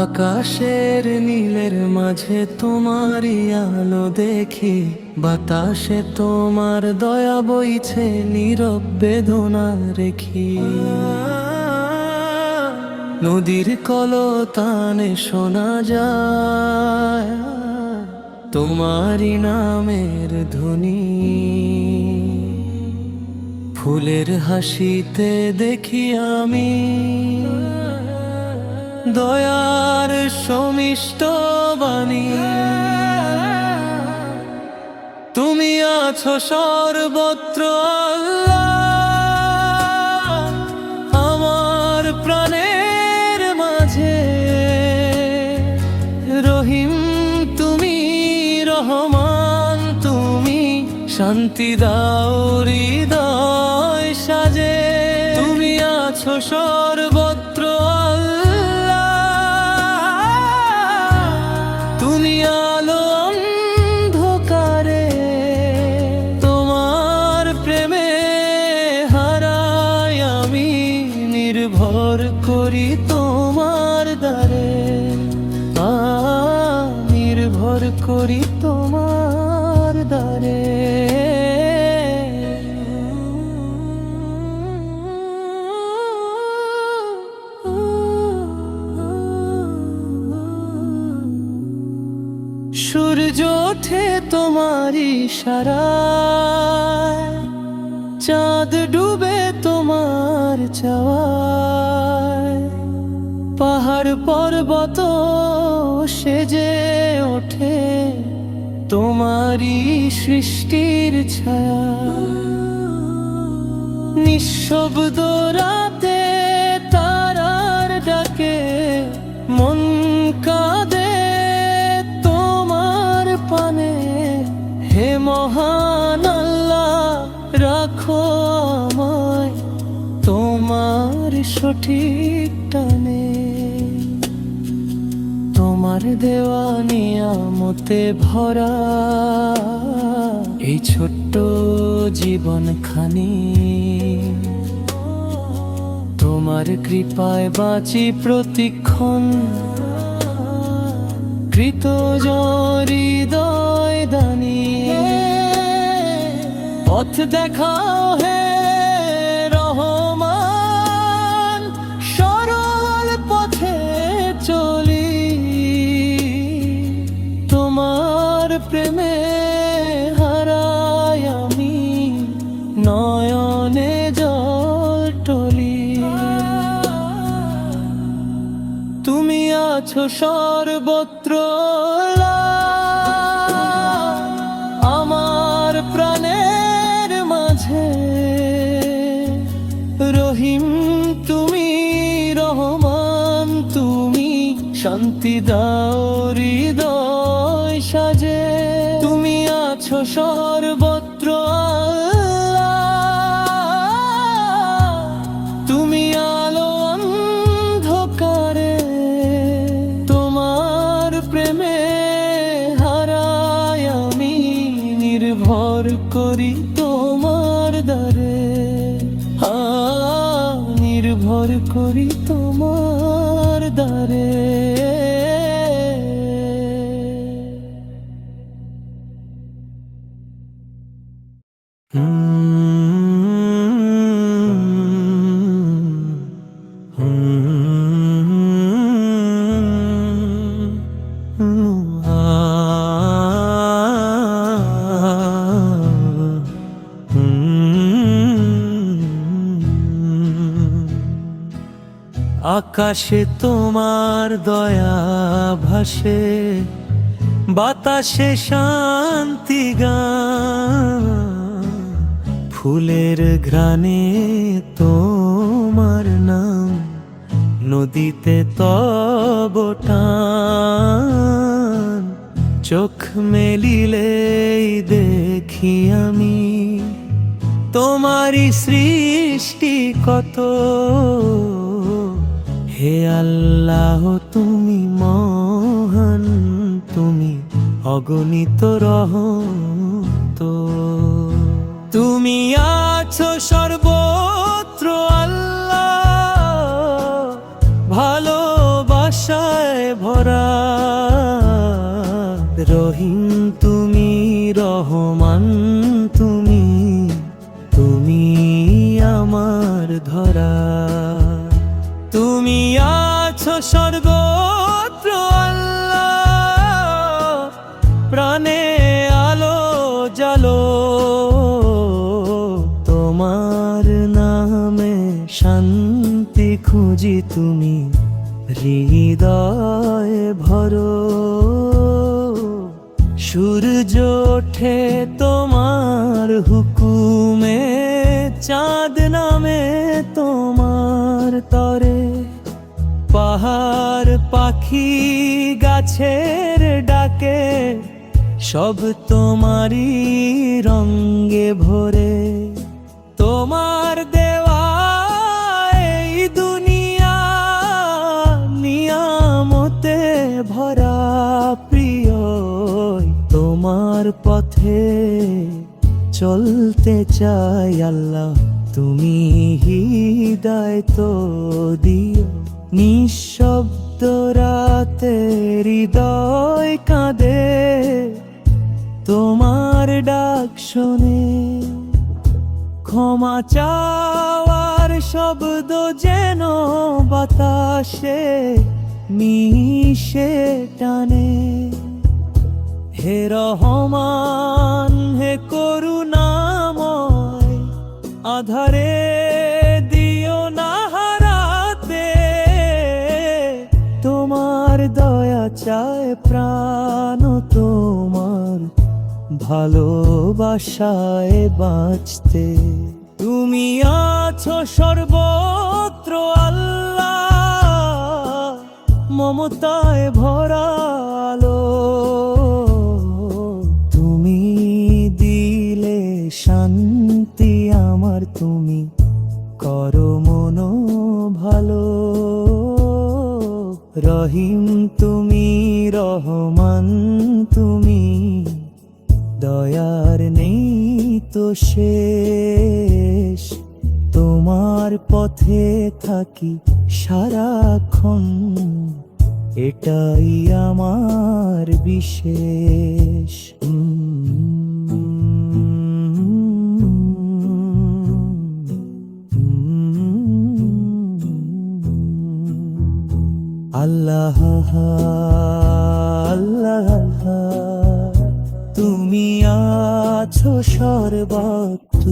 আকাশের নীলের মাঝে তোমারই আলো দেখি, বাতাসে তোমার দয়া বইছে নীরব বেদনা রেখি। নদীর কলতানে শোনা যায় তোমারই নামের ধ্বনি, ফুলের হাসিতে দেখি আমি দয়ার সমিষ্ট বাণী। তুমি আছো সর্বত্র আল্লাহ, আমার প্রাণের মাঝে রহিম তুমি, রহমান তুমি, শান্তি দাও হৃদয় সাজে। তুমি আছো সর্বত্র নির্ভর করি তোমার দ্বারে, নির্ভর করি তোমার দ্বারে। সূর্য ওঠে তোমার ইশারায়, চাঁদ ডুবে তোমার চাওয়ায়, পাহাড় পর্বত সেজে ওঠে তোমারই সৃষ্টির ছায়া। নিঃশব্দ রাতে তারার ডাকে মন কাঁদে তোমার পানে। হে মহান আল্লাহ, রাখো আমায় তোমার সঠিক টানে। তোমার দেওয়া নিয়ামতে ভরা এই ছোট্ট জীবনখানি, তোমার কৃপায় বাঁচি প্রতিক্ষণ। কৃতজ্ঞ হৃদয় দানি, পথ দেখাও হে রহমান, সরল পথে চলি। তোমার প্রেমে হারাই আমি নয়নে জল টলি। তুমি আছো সর্বত্র আমার প্রাণের মাঝে, রহিম তুমি, রহমান তুমি, শান্তি দাও হৃদয় সাজে। তুমি আছো সর্বত্র আল্লাহ, তুমি আলো অন্ধকারে। তোমার প্রেমে হারাই আমি নির্ভর করি তোমার দ্বারে, নির্ভর করি তোমার দ্বারে। আকাশে তোমার দয়া ভাসে, বাতাসে শান্তি গান, ফুলের ঘ্রাণে তোমার নাম, নদীতে তব টান। চোখ মেলিলেই দেখি আমি তোমারই সৃষ্টি কত। হে আল্লাহ তুমি মহান, তুমি অগণিত রহমত। তুমি আছো সর্বত্র আল্লাহ, ভালোবাসায় রহিম তুমি, রহমান তুমি, তুমি আমার ধরা। তুমি আছো সর্বত্র আল্লাহ, প্রাণে আলো জালো। তোমার নামে শান্তি খুঁজি, তুমি হৃদয়ে ভরো। সূর্য ওঠে তোমার হুকুমে, চাঁদ নামে তোমার তরে। পাহাড় পাখি গাছের ডাকে, সব তোমারই রঙে ভরে। তোমার দেওয়া এই দুনিয়া নিয়ামতে ভরা প্রিয়। তোমার পথে চলতে চাই আল্লাহ, তুমি হিদায়াত দিও। নিঃশব্দ রাতে হৃদয় কাঁদে, তোমার ডাক শোনে। ক্ষমা চাওয়ার শব্দ যেন বাতাসে মিশে টানে। হে রহমান, হে করুণাময়, আধারে দিও না হারাতে। তোমার দয়া চায় প্রাণ, তোমার ভালোবাসায় বাঁচতে। তুমি আছো সর্বত্র আল্লাহ, মমতায় ভরা আলো। তুমি দিলে শান্তি আমার, তুমি করো মন ভালো। রহিম তুমি, রহমান তুমি, দয়ার নেই তো শেষ। তোমার পথে থাকি সারাক্ষণ, এটাই আমার বিশেষ। আল্লাহ আল্লাহ, তুমি আছো সর্বত্র।